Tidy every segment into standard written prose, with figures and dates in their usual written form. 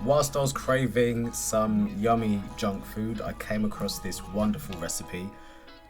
Whilst I was craving some yummy junk food, I came across this wonderful recipe.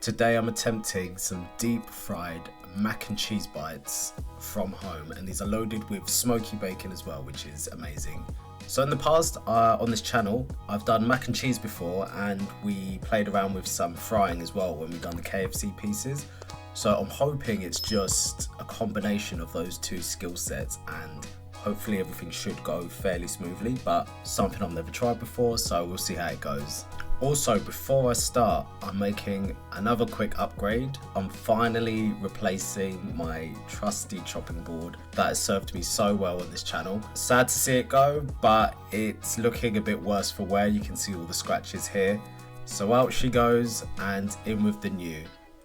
Today I'm attempting some deep fried mac and cheese bites from home, and these are loaded with smoky bacon as well, which is amazing. So in the past on this channel, I've done mac and cheese before, and we played around with some frying as well when we've done the KFC pieces. So I'm hoping it's just a combination of those two skill sets, and hopefully everything should go fairly smoothly, but something I've never tried before, so we'll see how it goes. Also, before I start, I'm making another quick upgrade. I'm finally replacing my trusty chopping board that has served me so well on this channel. Sad to see it go, but it's looking a bit worse for wear. You can see all the scratches here. So out she goes, and in with the new.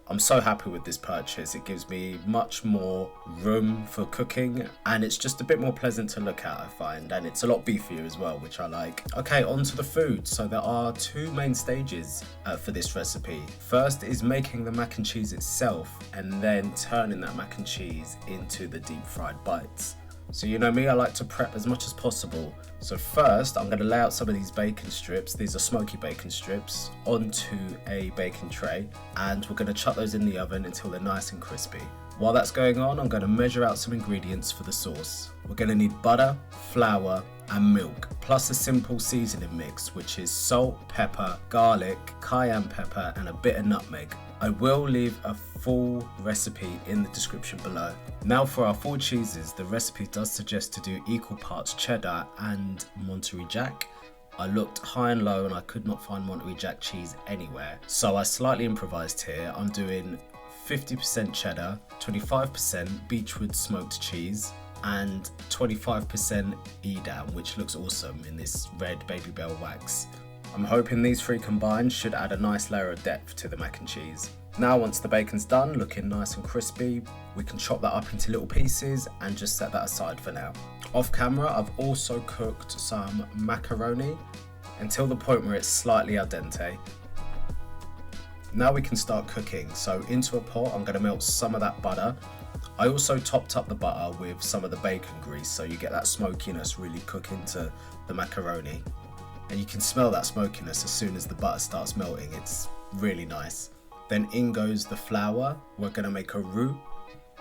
I'm so happy with this purchase. It gives me much more room for cooking, and it's just a bit more pleasant to look at, I find, and it's a lot beefier as well, which I like. Okay, on to the food. So there are two main stages for this recipe. First is making the mac and cheese itself, and then turning that mac and cheese into the deep fried bites. So you know me, I like to prep as much as possible. So first, I'm going to lay out some of these bacon strips, these are smoky bacon strips, onto a bacon tray, and we're going to chuck those in the oven until they're nice and crispy. While that's going on, I'm going to measure out some ingredients for the sauce. We're going to need butter, flour, and milk, plus a simple seasoning mix, which is salt, pepper, garlic, cayenne pepper, and a bit of nutmeg. I will leave a full recipe in the description below. Now for our full cheeses, the recipe does suggest to do equal parts cheddar and Monterey Jack. I looked high and low and I could not find Monterey Jack cheese anywhere, so I slightly improvised here. I'm doing 50% cheddar, 25% beechwood smoked cheese, and 25% Edam, which looks awesome in this red Baby Bell wax. I'm hoping these three combined should add a nice layer of depth to the mac and cheese. Now once the bacon's done, looking nice and crispy, we can chop that up into little pieces and just set that aside for now. Off camera, I've also cooked some macaroni until the point where it's slightly al dente. Now we can start cooking. So into a pot, I'm going to melt some of that butter. I also topped up the butter with some of the bacon grease, so you get that smokiness really cook into the macaroni. And you can smell that smokiness as soon as the butter starts melting. It's really nice. Then in goes the flour. We're going to make a roux.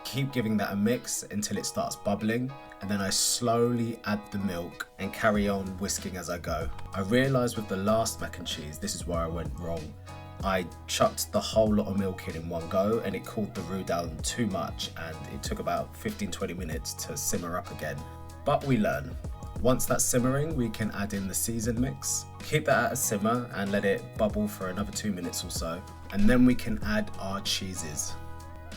Keep giving that a mix until it starts bubbling, and then I slowly add the milk and carry on whisking as I go. I realised with the last mac and cheese, this is where I went wrong. I chucked the whole lot of milk in one go, and it cooled the roux down too much, and it took about 15-20 minutes to simmer up again. But we learn. Once that's simmering, we can add in the seasoned mix. Keep that at a simmer and let it bubble for another 2 minutes or so, and then we can add our cheeses.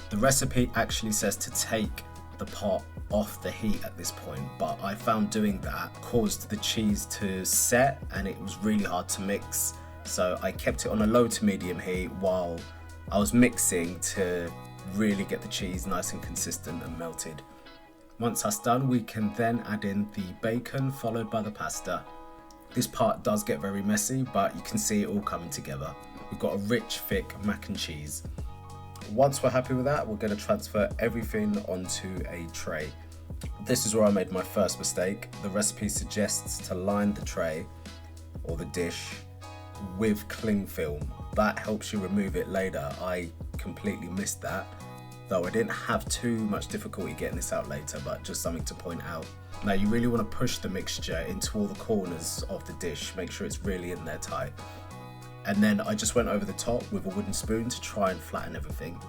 The recipe actually says to take the pot off the heat at this point, but I found doing that caused the cheese to set and it was really hard to mix. So I kept it on a low to medium heat while I was mixing to really get the cheese nice and consistent and melted. Once that's done, we can then add in the bacon followed by the pasta. This part does get very messy, but you can see it all coming together. We've got a rich, thick mac and cheese. Once we're happy with that, we're going to transfer everything onto a tray. This is where I made my first mistake. The recipe suggests to line the tray or the dish with cling film. That helps you remove it later. I completely missed that, though I didn't have too much difficulty getting this out later, but just something to point out. Now you really want to push the mixture into all the corners of the dish, make sure it's really in there tight. And then I just went over the top with a wooden spoon to try and flatten everything.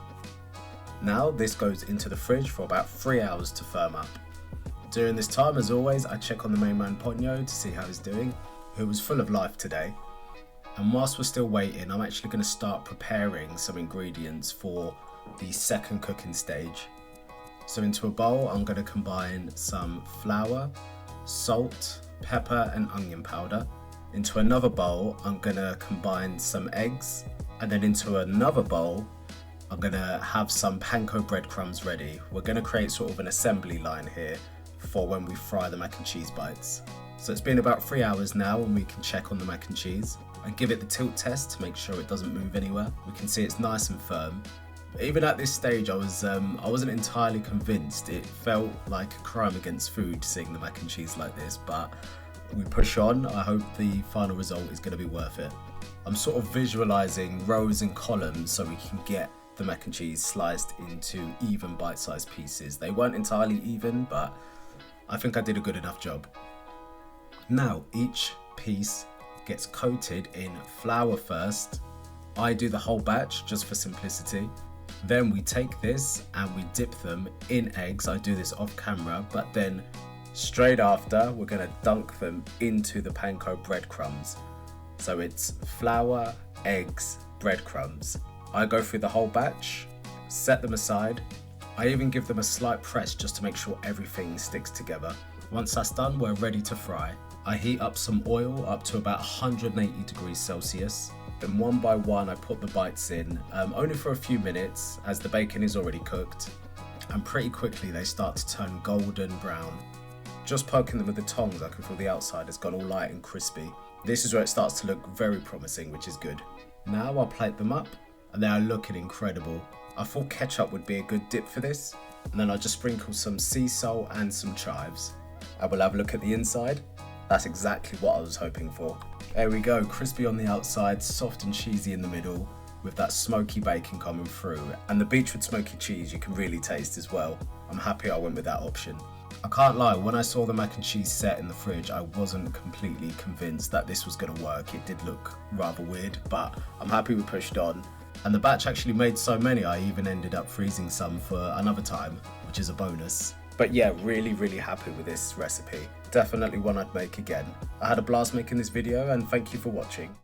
Now this goes into the fridge for about 3 hours to firm up. During this time, as always, I check on the main man Ponyo to see how he's doing, who was full of life today. And whilst we're still waiting, I'm actually going to start preparing some ingredients for the second cooking stage. So into a bowl, I'm going to combine some flour, salt, pepper and onion powder. Into another bowl, I'm going to combine some eggs, and then into another bowl, I'm going to have some panko breadcrumbs ready. We're going to create sort of an assembly line here for when we fry the mac and cheese bites. So it's been about 3 hours now, and we can check on the mac and cheese and give it the tilt test to make sure it doesn't move anywhere. We can see it's nice and firm. But even at this stage, I wasn't entirely convinced. It felt like a crime against food seeing the mac and cheese like this, but we push on. I hope the final result is going to be worth it. I'm sort of visualizing rows and columns so we can get the mac and cheese sliced into even bite-sized pieces. They weren't entirely even, but I think I did a good enough job. Now each piece gets coated in flour first. I do the whole batch just for simplicity. Then we take this and we dip them in eggs. I do this off camera, but then straight after we're going to dunk them into the panko breadcrumbs. So it's flour, eggs, breadcrumbs. I go through the whole batch, set them aside. I even give them a slight press just to make sure everything sticks together. Once that's done, we're ready to fry. I heat up some oil up to about 180 degrees Celsius. Then one by one I put the bites in, only for a few minutes as the bacon is already cooked. And pretty quickly they start to turn golden brown. Just poking them with the tongs, I can feel the outside has gone all light and crispy. This is where it starts to look very promising, which is good. Now I'll plate them up and they are looking incredible. I thought ketchup would be a good dip for this, and then I'll just sprinkle some sea salt and some chives. I will have a look at the inside. That's exactly what I was hoping for. There we go, crispy on the outside, soft and cheesy in the middle, with that smoky bacon coming through, and the beechwood smoky cheese you can really taste as well. I'm happy I went with that option. I can't lie, when I saw the mac and cheese set in the fridge, I wasn't completely convinced that this was going to work. It did look rather weird, but I'm happy we pushed on. And the batch actually made so many, I even ended up freezing some for another time, which is a bonus. But yeah, really happy with this recipe. Definitely one I'd make again. I had a blast making this video, and thank you for watching.